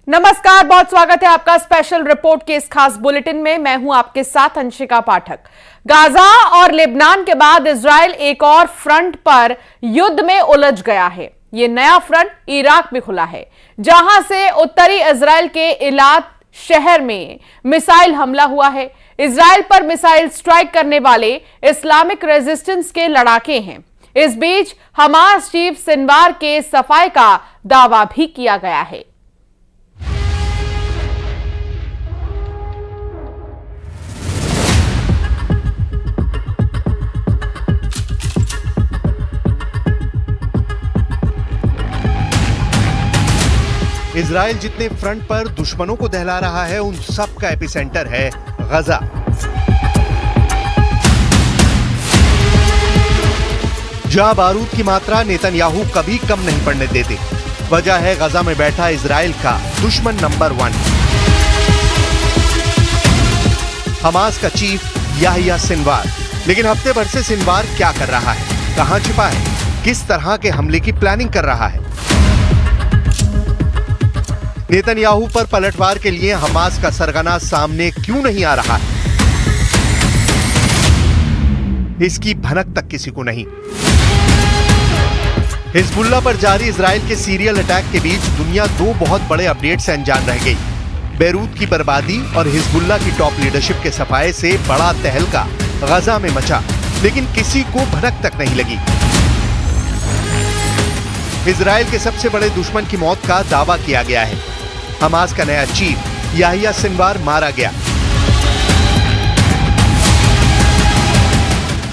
नमस्कार, बहुत स्वागत है आपका स्पेशल रिपोर्ट के इस खास बुलेटिन में। मैं हूं आपके साथ अंशिका पाठक। गाजा और लेबनान के बाद इजराइल एक और फ्रंट पर युद्ध में उलझ गया है। यह नया फ्रंट इराक में खुला है, जहां से उत्तरी इजराइल के इलात शहर में मिसाइल हमला हुआ है। इजराइल पर मिसाइल स्ट्राइक करने वाले इस्लामिक रेजिस्टेंस के लड़ाके हैं। इस बीच हमास चीफ सिनवार के सफाई का दावा भी किया गया है। इजराइल जितने फ्रंट पर दुश्मनों को दहला रहा है, उन सब का एपिसेंटर है गजा। जहां बारूद की मात्रा नेतन्याहू कभी कम नहीं पड़ने देते। वजह है गजा में बैठा इजराइल का दुश्मन नंबर 1, हमास का चीफ याहिया सिनवार। लेकिन हफ्ते भर से सिनवार क्या कर रहा है, कहां छिपा है, किस तरह के हमले की प्लानिंग कर रहा है? नेतन्याहू पर पलटवार के लिए हमास का सरगना सामने क्यों नहीं आ रहा है, इसकी भनक तक किसी को नहीं। हिजबुल्लाह पर जारी इजराइल के सीरियल अटैक के बीच दुनिया दो बहुत बड़े अपडेट से अनजान रह गई। बेरूत की बर्बादी और हिजबुल्लाह की टॉप लीडरशिप के सफाये से बड़ा तहलका गजा में मचा, लेकिन किसी को भनक तक नहीं लगी। इजराइल के सबसे बड़े दुश्मन की मौत का दावा किया गया है। हमास का नया चीफ याहिया सिनवार मारा गया।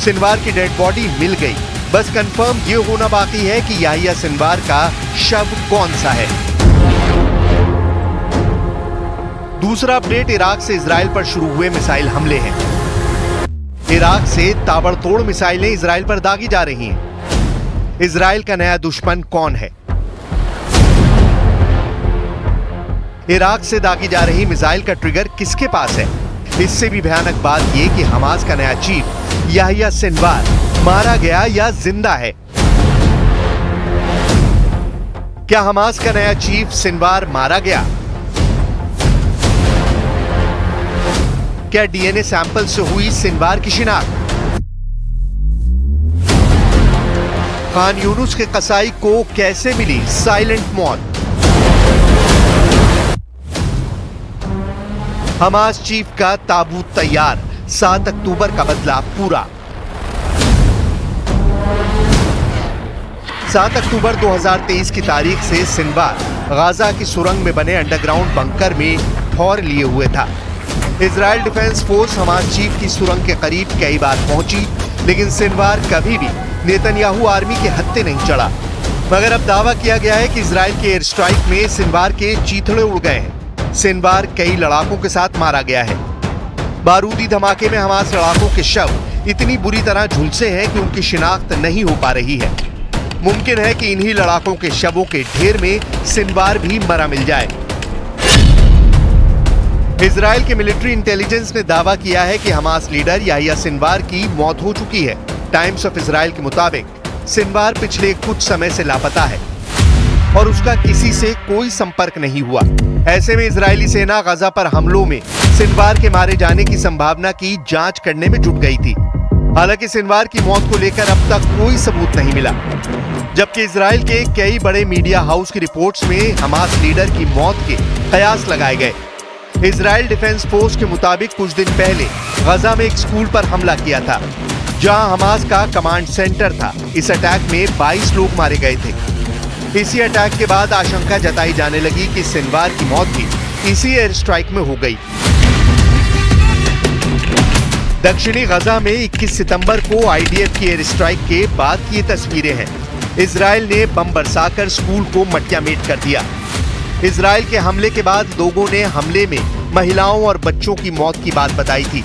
सिनवार की डेड बॉडी मिल गई, बस कंफर्म ये होना बाकी है कि याहिया सिनवार का शव कौन सा है। दूसरा अपडेट इराक से इजराइल पर शुरू हुए मिसाइल हमले हैं। इराक से ताबड़तोड़ मिसाइलें इजराइल पर दागी जा रही हैं। इजराइल का नया दुश्मन कौन है? इराक से दागी जा रही मिसाइल का ट्रिगर किसके पास है? इससे भी भयानक बात यह कि हमास का नया चीफ याहिया सिनवार मारा गया या जिंदा है। क्या हमास का नया चीफ सिनवार मारा गया? क्या डीएनए सैंपल से हुई सिनवार की शिनाख्त? खान यूनुस के कसाई को कैसे मिली साइलेंट मौत? हमास चीफ का ताबूत तैयार, 7 अक्टूबर का बदला पूरा। 7 अक्टूबर 2023 की तारीख से सिनवार गाजा की सुरंग में बने अंडरग्राउंड बंकर में ठौर लिए हुए था। Israel defence force Hamas chief की सुरंग के करीब कई बार पहुंची, लेकिन सिनवार कभी भी नेतन्याहू आर्मी के हत्थे नहीं चढ़ा। मगर अब दावा किया गया है कि इजराइल के एयर स्ट्राइक में सिनवार के चीथड़े उड़ गए हैं। सिनवार कई लड़ाकों के साथ मारा गया है। बारूदी धमाके में हमास लड़ाकों के शव इतनी बुरी तरह झुलसे हैं कि उनकी शिनाख्त नहीं हो पा रही है। मुमकिन है कि इन्हीं लड़ाकों के शवों के ढेर में सिनवार भी मरा मिल जाए। इजराइल के मिलिट्री इंटेलिजेंस ने दावा किया है कि हमास लीडर याहिया सिनवार की मौत हो चुकी है। टाइम्स ऑफ इजराइल के मुताबिक सिनवार पिछले कुछ समय से लापता है और उसका किसी से कोई संपर्क नहीं हुआ। ऐसे में इजरायली सेना गजा पर हमलों में सिनवार के मारे जाने की संभावना की जांच करने में जुट गई थी। हालांकि सिनवार की मौत को लेकर अब तक कोई सबूत नहीं मिला, जबकि इजराइल के कई बड़े मीडिया हाउस की रिपोर्ट्स में हमास लीडर की मौत के कयास लगाए गए। इजराइल डिफेंस फोर्स के मुताबिक कुछ दिन पहले गजा में एक स्कूल पर हमला किया था, जहां हमास का कमांड सेंटर था। इस अटैक में 22 लोग मारे गए थे। इसी अटैक के बाद आशंका जताई जाने लगी कि सिनवार की मौत भी इसी एयर स्ट्राइक में हो गई। दक्षिणी गजा में 21 सितंबर को आईडीएफ की एयर स्ट्राइक के बाद की ये तस्वीरें हैं। इजराइल ने बम बरसाकर स्कूल को मटियामेट कर दिया। इजराइल के हमले के बाद लोगों ने हमले में महिलाओं और बच्चों की मौत की बात बताई थी।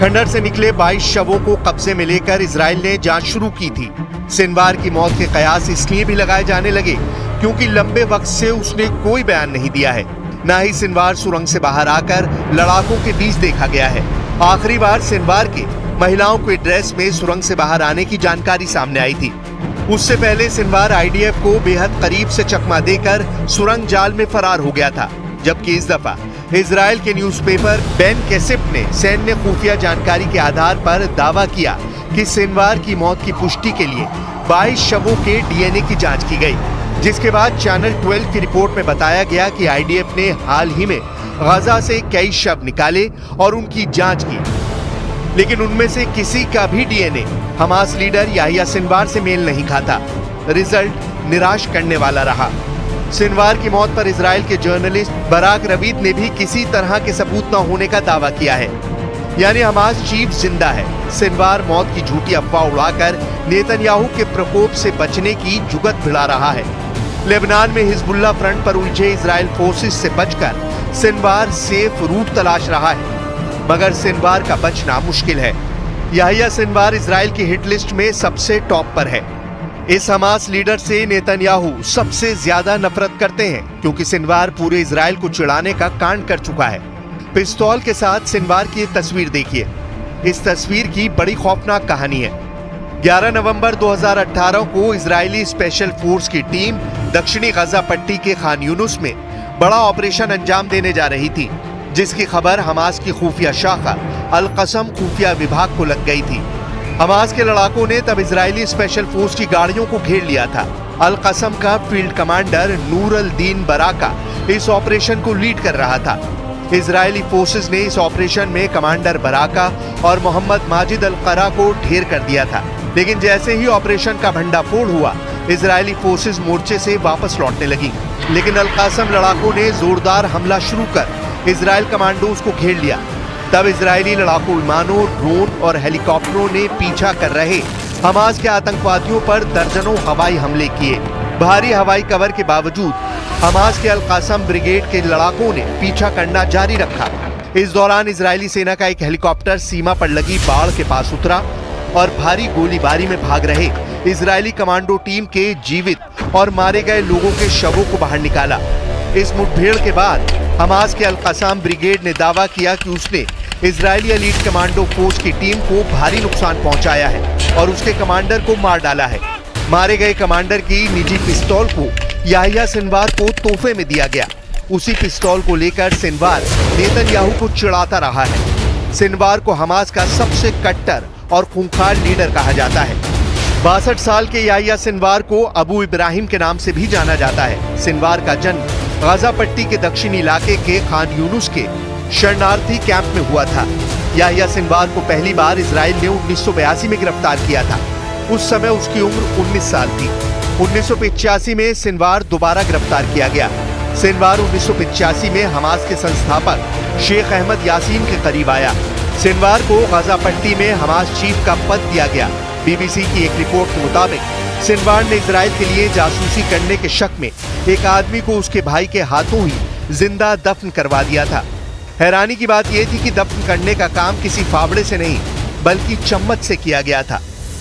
खंडर से निकले 22 शवों को कब्जे में लेकर इजराइल ने जांच शुरू की थी। सिनवार की मौत के कयास इसलिए भी लगाए जाने लगे क्योंकि लंबे वक्त से उसने कोई बयान नहीं दिया है। न ही सिनवार सुरंग से बाहर आकर लड़ाकों के बीच देखा गया है। आखिरी बार सिनवार के महिलाओं के ड्रेस में सुरंग से बाहर आने की जानकारी सामने आई थी। उससे पहले सिनवार आईडीएफ को बेहद करीब से चकमा देकर सुरंग जाल में फरार हो गया था, जबकि इस दफा इजराइल के न्यूज़पेपर बेन केसिप ने सैन्य खुफिया जानकारी के आधार पर दावा किया कि सिनवार की मौत की पुष्टि के लिए 22 शवों के डीएनए की जांच की गई, जिसके बाद चैनल 12 की रिपोर्ट में बताया गया कि आईडीएफ ने हाल ही में गाजा से कई शव निकाले और उनकी जांच की, लेकिन उनमें से किसी का भी DNA Hamas leader Yahya Sinwar से मेल नहीं खाता। रिजल्ट निराश करने वाला रहा। सिनवार की मौत पर इजराइल के जर्नलिस्ट बराक रवीद ने भी किसी तरह के सबूत न होने का दावा किया है, यानी हमास चीफ जिंदा है। सिनवार मौत की झूठी अफवाह उड़ाकर नेतन्याहू के प्रकोप से बचने की जुगत भिड़ा रहा है। लेबनान में हिजबुल्लाह फ्रंट पर उलझे इजराइल फोर्सेस से बचकर सिनवार सेफ रूट तलाश रहा है, मगर सिनवार का बचना मुश्किल है। याहिया सिनवार इजराइल की हिट लिस्ट में सबसे टॉप पर है। इस हमास लीडर से नेतन्याहू सबसे ज्यादा नफरत करते हैं क्योंकि सिनवार पूरे इजराइल को चिढ़ाने का कांड कर चुका है। पिस्तौल के साथ सिनवार की एक तस्वीर देखिए। इस तस्वीर की बड़ी खौफनाक कहानी है। 11 नवंबर 2018 को इजरायली स्पेशल फोर्स की टीम दक्षिणी गजा पट्टी के खान यूनुस में बड़ा ऑपरेशन अंजाम देने जा रही थी, जिसकी खबर हमास की खुफिया शाखा अल कसम खुफिया विभाग को लग गई थी। हमास के लड़ाकों ने तब इजरायली स्पेशल फोर्स की गाड़ियों को घेर लिया था। अल कसम का फील्ड कमांडर नूर अल दीन बराका इस ऑपरेशन को लीड कर रहा था। इजरायली फोर्सेस ने इस ऑपरेशन में कमांडर बराका और मोहम्मद माजिद अल करा को ढेर कर दिया था, लेकिन जैसे ही ऑपरेशन का भंडाफोड़ हुआ, इजरायली फोर्सेस मोर्चे से वापस लौटने लगी। लेकिन अल कसम लड़ाकों ने जोरदार हमला शुरू कर इजराइल कमांडोज को घेर लिया। तब इजरायली लड़ाकू विमानों, ड्रोन और हेलीकॉप्टरों ने पीछा कर रहे हमास के आतंकवादियों पर दर्जनों हवाई हमले किए। भारी हवाई कवर के बावजूद हमास के अल कसम ब्रिगेड के लड़ाकों ने पीछा करना जारी रखा। इस दौरान इजरायली सेना का एक हेलीकॉप्टर सीमा पर लगी बाड़ के पास उतरा और भारी गोलीबारी में भाग रहे इजरायली कमांडो टीम के जीवित और मारे गए लोगों के शवों को बाहर निकाला। इस मुठभेड़ के बाद हमास के अल कसम ब्रिगेड ने दावा किया कि उसने इजरायली एलीट कमांडो फोर्स की टीम को भारी नुकसान पहुंचाया है और उसके कमांडर को मार डाला है। मारे गए कमांडर की निजी पिस्तौल को याहिया सिनवार को तोहफे में दिया गया। उसी पिस्तौल को लेकर सिनवार नेतन्याहू को चिढ़ाता रहा है। सिनवार को हमास का सबसे कट्टर और खूंखार लीडर कहा जाता है। 62 साल के याहिया सिनवार को अबू इब्राहिम के नाम से भी जाना जाता है। सिनवार का जन्म गाजा पट्टी के दक्षिणी इलाके के खान यूनुस के शरणार्थी कैंप में हुआ था। याहिया सिनवार को पहली बार इजराइल ने 1982 में गिरफ्तार किया था। उस समय उसकी उम्र 19 साल थी। 1985 में सिनवार दोबारा गिरफ्तार किया गया। सिनवार 1985 में हमास के संस्थापक शेख अहमद यासीन के करीब आया। सिनवार को गाजा पट्टी में हमास चीफ का पद दिया गया। बीबीसी की एक रिपोर्ट के मुताबिक सिनवार ने इजराइल के लिए जासूसी करने के शक में एक आदमी को उसके भाई के हाथों ही जिंदा दफन करवा दिया था। हैरानी की बात यह थी कि दफन करने का काम किसी फावड़े से नहीं बल्कि चम्मच से किया गया था।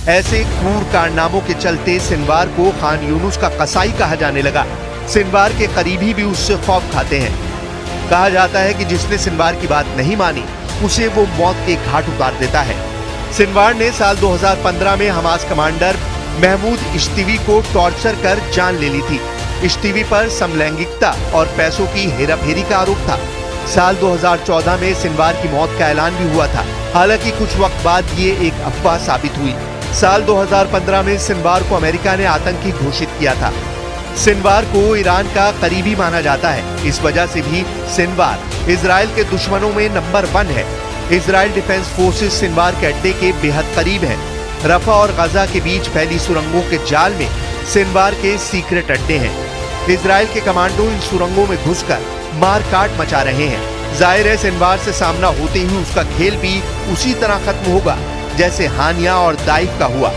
ऐसे क्रूर कारनामों के चलते सिनवार को खान यूनुस का कसाई कहा जाने लगा। सिनवार के करीबी भी उससे खौफ खाते हैं। कहा जाता है कि जिसने सिनवार की बात नहीं मानी उसे वो मौत के घाट उतार देता है। सिनवार ने साल 2015 में हमास कमांडर महमूद इश्तीवी को टॉर्चर कर जान ले ली थी। इश्तीवी पर समलैंगिकता और पैसों की हेराफेरी का आरोप था। साल 2014 में सिनवार की मौत का ऐलान भी हुआ था, हालांकि कुछ वक्त बाद ये एक अफवाह साबित हुई। साल 2015 में सिनवार को अमेरिका ने आतंकी घोषित किया था। सिनवार को ईरान का करीबी माना जाता है। इस वजह से भी सिनवार इजराइल के दुश्मनों में नंबर 1 है। इजराइल डिफेंस फोर्सेस सिनवार के अड्डे के बेहद करीब है। रफा और गाजा के बीच फैली सुरंगों के जाल में सिनवार के सीक्रेट अड्डे हैं। इजराइल के कमांडो इन सुरंगों में घुसकर मार काट मचा रहे हैं। जाहिर है सिनवार से सामना होते ही उसका खेल भी उसी तरह खत्म होगा जैसे हानिया और दाइफ का हुआ,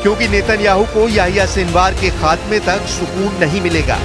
क्योंकि नेतन्याहू को याहिया सिनवार के खात्मे तक सुकून नहीं मिलेगा।